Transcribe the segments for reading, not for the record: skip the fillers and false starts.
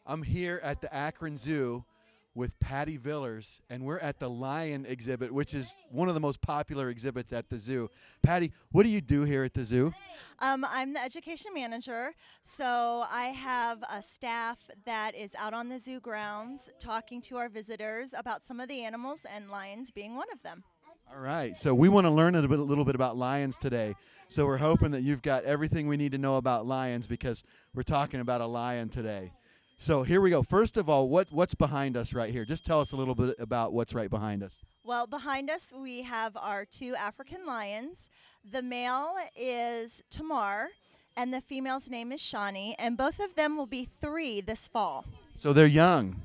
I'm here at the Akron Zoo with Patty Villers, and we're at the lion exhibit, which is one of the most popular exhibits at the zoo. Patty, what do you do here at the zoo? I'm the education manager, so I have a staff that is out on the zoo grounds talking to our visitors about some of the animals, and lions being one of them. All right, so we want to learn a little bit about lions today. So we're hoping that you've got everything we need to know about lions because we're talking about a lion today. So here we go. First of all, what's behind us right here? Just tell us a little bit about what's right behind us. Well, behind us we have our two African lions. The male is Tamar, and the female's name is Shani, and both of them will be 3 this fall. So they're young.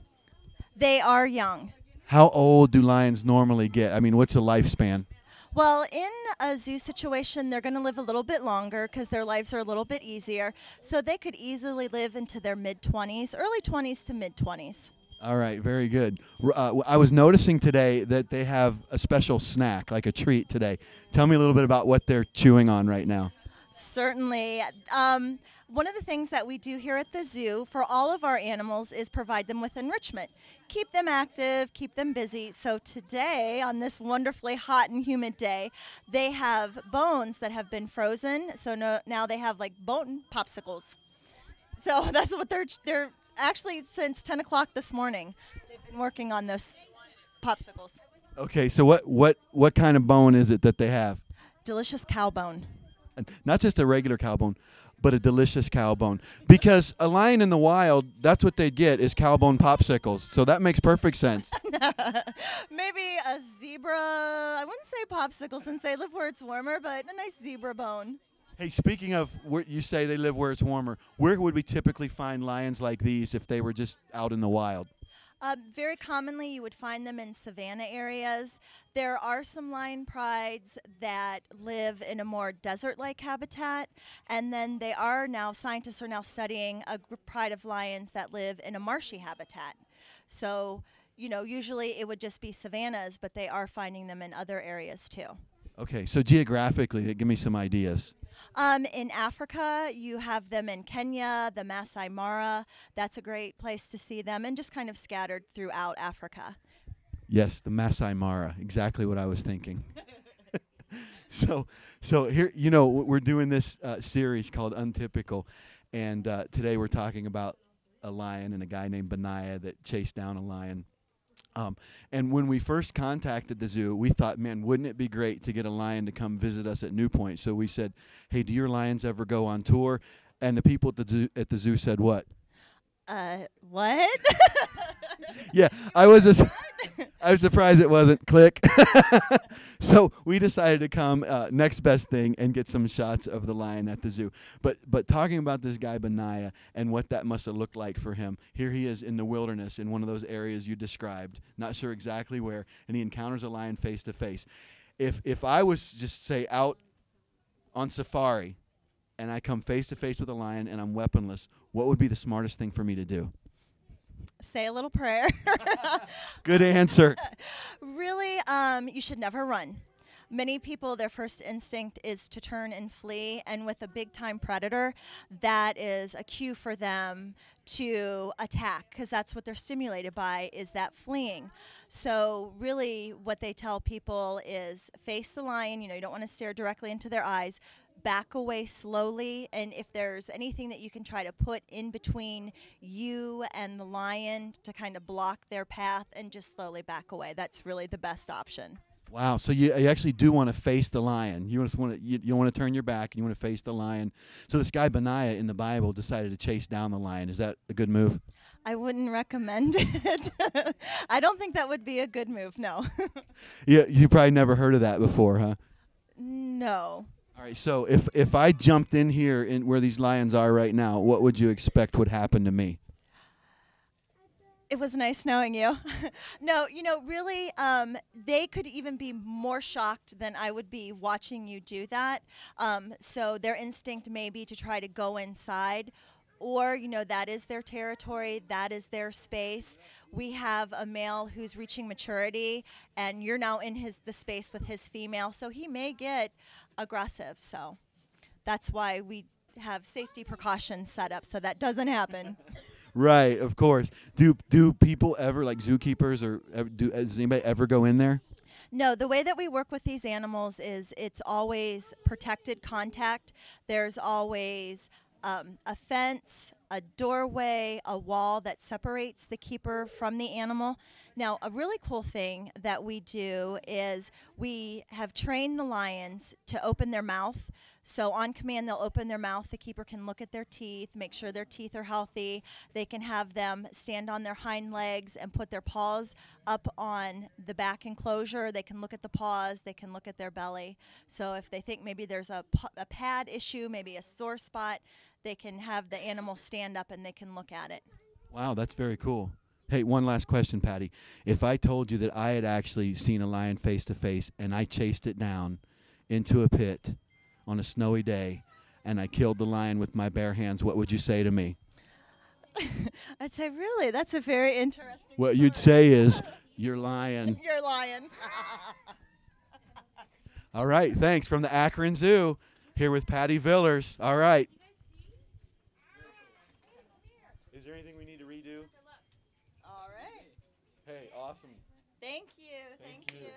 They are young. How old do lions normally get? I mean, what's the lifespan? Well, in a zoo situation, they're going to live a little bit longer because their lives are a little bit easier. So they could easily live into their mid-20s, early 20s to mid-20s. All right, very good. I was noticing today that they have a special snack, like a treat today. Tell me a little bit about what they're chewing on right now. Certainly. One of the things that we do here at the zoo for all of our animals is provide them with enrichment. Keep them active, keep them busy. So today, on this wonderfully hot and humid day, they have bones that have been frozen. So now they have like bone popsicles. So that's what they're actually since 10 o'clock this morning. They've been working on those popsicles. Okay, so what kind of bone is it that they have? Delicious cow bone. Not just a regular cow bone, but a delicious cow bone. Because a lion in the wild, that's what they get is cow bone popsicles. So that makes perfect sense. Maybe a zebra. I wouldn't say popsicle since they live where it's warmer, but a nice zebra bone. Hey, speaking of where you say they live where it's warmer, where would we typically find lions like these if they were just out in the wild? Very commonly, you would find them in savanna areas. There are some lion prides that live in a more desert-like habitat, and then scientists are now studying a pride of lions that live in a marshy habitat. So, usually it would just be savannas, but they are finding them in other areas too. Okay, so geographically, give me some ideas. In Africa, you have them in Kenya, the Masai Mara. That's a great place to see them, and just kind of scattered throughout Africa. Yes, the Masai Mara, exactly what I was thinking. So here, we're doing this series called Untypical, and today we're talking about a lion and a guy named Benaiah that chased down a lion. And when we first contacted the zoo, we thought, man, wouldn't it be great to get a lion to come visit us at New Point? So we said, hey, do your lions ever go on tour? And the people at the zoo said what? What? Yeah, I was surprised it wasn't. Click. So we decided to come next best thing and get some shots of the lion at the zoo. But talking about this guy Benaiah and what that must have looked like for him, here he is in the wilderness in one of those areas you described, not sure exactly where, and he encounters a lion face to face. If I was just say out on safari and I come face to face with a lion and I'm weaponless, what would be the smartest thing for me to do? Say a little prayer. Good answer. Really, you should never run. Many people, their first instinct is to turn and flee, and with a big-time predator, that is a cue for them to attack, because that's what they're stimulated by, is that fleeing. So really what they tell people is face the lion. You don't want to stare directly into their eyes. Back away slowly, and if there's anything that you can try to put in between you and the lion to kind of block their path, and just slowly back away. That's really the best option. Wow, so you actually do want to face the lion. You don't want to turn your back, and you want to face the lion. So this guy Benaiah in the Bible decided to chase down the lion. Is that a good move? I wouldn't recommend it. I don't think that would be a good move, no. Yeah, you probably never heard of that before, huh? No. All right, so if I jumped in here in where these lions are right now, what would you expect would happen to me? It was nice knowing you. No, really, they could even be more shocked than I would be watching you do that. So their instinct may be to try to go inside, or, that is their territory, that is their space. We have a male who's reaching maturity, and you're now in the space with his female, so he may get aggressive. So that's why we have safety precautions set up so that doesn't happen. Right, of course. Do people ever, like zookeepers, or does anybody ever go in there? No, the way that we work with these animals is it's always protected contact. There's always a fence, a doorway, a wall that separates the keeper from the animal. Now, a really cool thing that we do is we have trained the lions to open their mouth. So on command, they'll open their mouth. The keeper can look at their teeth, make sure their teeth are healthy. They can have them stand on their hind legs and put their paws up on the back enclosure. They can look at the paws. They can look at their belly. So if they think maybe there's a pad issue, maybe a sore spot, they can have the animal stand up and they can look at it. Wow, that's very cool. Hey, one last question, Patty. If I told you that I had actually seen a lion face to face and I chased it down into a pit on a snowy day and I killed the lion with my bare hands, what would you say to me? I'd say, really, that's a very interesting What story. you'd say is, you're lying. You're lying. All right, thanks. From the Akron Zoo, here with Patty Villers. All right. Is there anything we need to redo? All right. Hey, awesome. Thank you. Thank you.